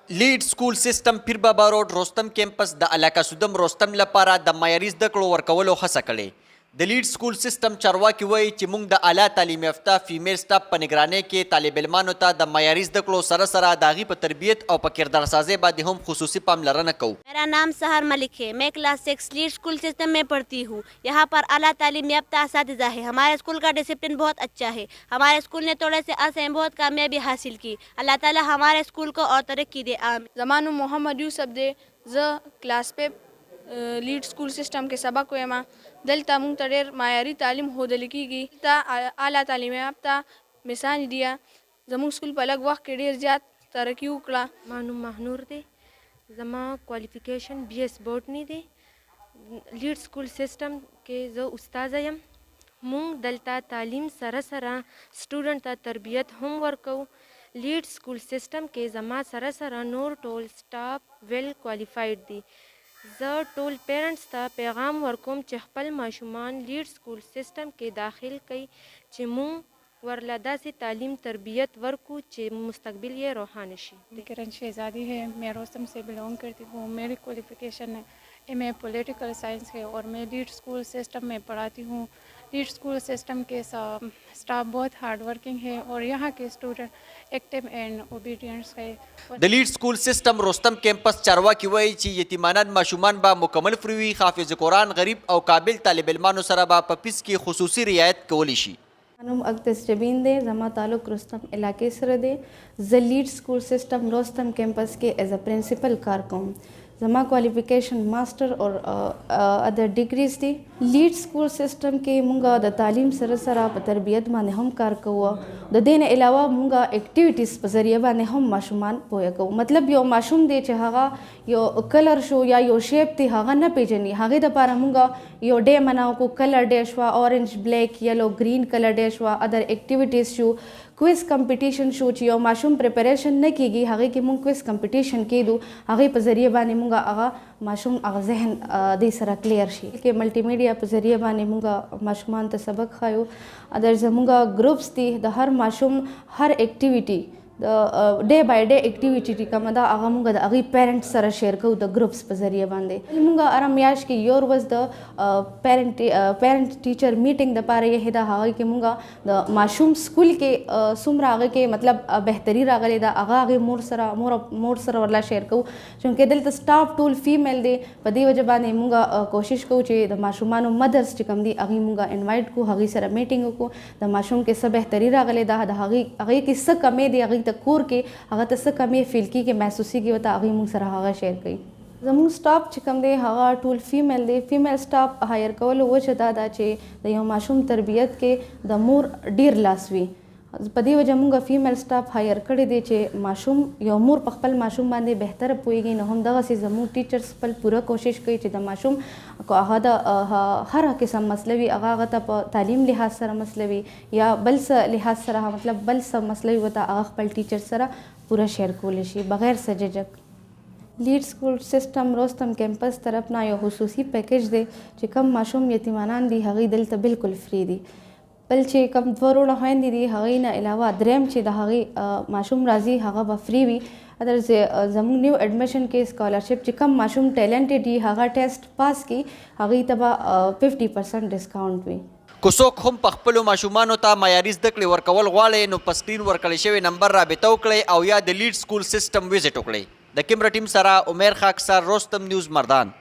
لیډ سکول سیستم پیر بابا روډ رستم کیمپس د علاقه سودم رستم لپاره د معیاري زده کړو ورکولو هڅه کړې. د لیډ سکول سیستم چارواکي وایي چې موږ د اعلی تعلیم یافته فیمیل سټاف په نگرانۍ کې طالب علمانو ته د معیاري زده کړو سره سره د هغوی په تربیت او په کردار سازۍ باندې هم خصوصي پاملرنه کوو. मेरा नाम सहर मलिक है। मैं क्लास 6 लीड स्कूल सिस्टम में पढ़ती हूँ। यहाँ पर आला तालीम याफ्ता असातिज़ा है। हमारे स्कूल का डिसिप्लिन बहुत अच्छा है। हमारे स्कूल ने थोड़े से अर्से में बहुत कामयाबी हासिल की। अल्लाह ताला हमारे स्कूल को और तरक्की दे, आमीन। ज़मानु मोहम्मद यूसुफ दे ज क्लास पे लीड स्कूल सिस्टम के सबक वेमा दलता मुंग तडेर मायारी तालीम होदल कीगी ता आला तालीम याफ्ता मिसाल दिया जमुंग स्कूल पर अलग वक्त के ढेर ज्यादा तरक्की उकला। मानू महनूर दे जमा qualification BS botany they lead school system के जो उस्ताद यम मुंग दलता तालीम सरा स्टूडेंट ता तरबियत हम वर्कौ लीड स्कूल सिस्टम के जमा सरा नोर टोल स्टाफ वेल क्वालिफाइड दी ज टोल पेरेंट्स ता पैगाम वर्कोम चहपल माशुमान लीड स्कूल सिस्टम के दाखिल कई चिमुंग वरलदा से तालीम तरबियत वर्कू चे मुस्तकबिल ये रोहानशी। किरण शहजादी है, मैं रोस्तम से बिलोंग करती हूँ। मेरी क्वालिफ़िकेशन MA पॉलिटिकल साइंस है और मैं लीड स्कूल सिस्टम में पढ़ाती हूँ। लीड स्कूल सिस्टम के स्टाफ बहुत हार्ड वर्किंग है और यहाँ के स्टूडेंट एक्टिव एंड ओबीडियंट्स है। د لیډ سکول سیستم رستم کیمپس چارواکي وایي چې یتیمانان ماشومان به مکمل فری وي، حافظ قرآن غریب او قابل طالب علمانو سره به په فیس کې خصوصي رعایت کولی شي. نوم اقدس جبین دے زما تعلق رستم علاقے سره دے ز لیڈ سکول سسٹم رستم کیمپس کے ایز اے پرنسپل کار کوم زما क्वालिफिकेशन मास्टर और अदर डिग्रीज दी लीड स्कूल सिस्टम के मुंगा द तालीम सरा प तरबियत बाने हम कार कवा द देने अलावा मुंगा एक्टिविटीज़ प जरिए बाने हम माशुमान पोया को मतलब यो माशुम दे चे हागा यो कलर शो या यो शेप ती हागा न पेजनी हागे द पारा मुंगा यो डे मनाओ को कलर डे शवा orange black yellow green colour day शवा अदर एक्टिविटीज़ शो क्विज कंपटीशन शो ची यो माशुम प्रिपरेशन न कीगी हागे की मुंग क्विज कंपटीशन के दो हागे प जरिए बाने मुंगा आगा माशुम आगा जहन दे सरा क्लियर शी के मल्टीमीडिया प जरिए बाने मुंगा माशुमान त सबक खायो अदर जमुंगा ग्रुप्स ती द हर माशुम हर activity day by day activity का मदा आगा मुंगा द अगी पेरेंट्स सरा शेयर को द ग्रुप्स प जरिए बांधे मुंगा आराम याश की your was the parent teacher meeting the पारे ये हिदा हागे के मुंगा द माशूम स्कूल के सुमरा आगे के मतलब बेहतरी रागले द आगा आगे मोर सरा वाला शेयर को क्योंकि दिल द स्टाफ टूल फीमेल दे पदी वजबाने मुंगा कोशिश को चे द माशूमानो मदर्स टिकम दी अगी मुंगा इनवाइट को हागी सरा मीटिंग को द माशूम के सब बेहतरी रागले द हागी आगे की सब कमे दे आगे कोर के अगर तस कमी फील की के महसूसी की बता अगी मुंग सरा हागा शेयर कई जमुंग स्टाफ चिकम दे हागा टूल फीमेल स्टाफ हायर कवल वो चदा दा चे द यो माशूम तरबियत के द मोर डीर लासवी पदी वजह मुंगा फीमेल स्टाफ हायर करे दे चे माशूम यो मोर पखपल माशूम बांधे बेहतर पोएगी न हम दगा से जमुंग टीचर्स पल पूरा कोशिश कई चे द माशूम को आहादा हर किस्म मसलवी आगा तप तालीम लिहाज सरा मसलवी या बल्स लिहाज सरा मतलब बल्स मसलवी बता आगा पल टीचर सरा पूरा शेयर कोलिशी बगैर सजजक लीड स्कूल सिस्टम रोस्तम कैंपस तरफ ना यो हुसूसी पैकेज दे चे कम माशूम यतीमानान दी हगी दिल त बिल्कुल फ्री दी बल चे कम दवरोड़ा हैन दी हगी ना अलावा द्रेम चे द हगी माशूम राजी हगा ब फ्री वी अदर से जमुंग न्यू एडमिशन के स्कॉलरशिप चे कम माशूम टैलेंटेड ही हगा टेस्ट पास की हगी तबा 50% डिस्काउंट वी کوڅوک هم په خپلو ماشومانو ته معیاري زده کړې ورکول غواړئ نو په سکرین ورکړی شوی نمبر رابطه وکړئ او یا د لیډ سکول سیسټم وزټ وکړئ. د کیمرا ټیم سره عمیر خاکسار، رستم نیوز مردان.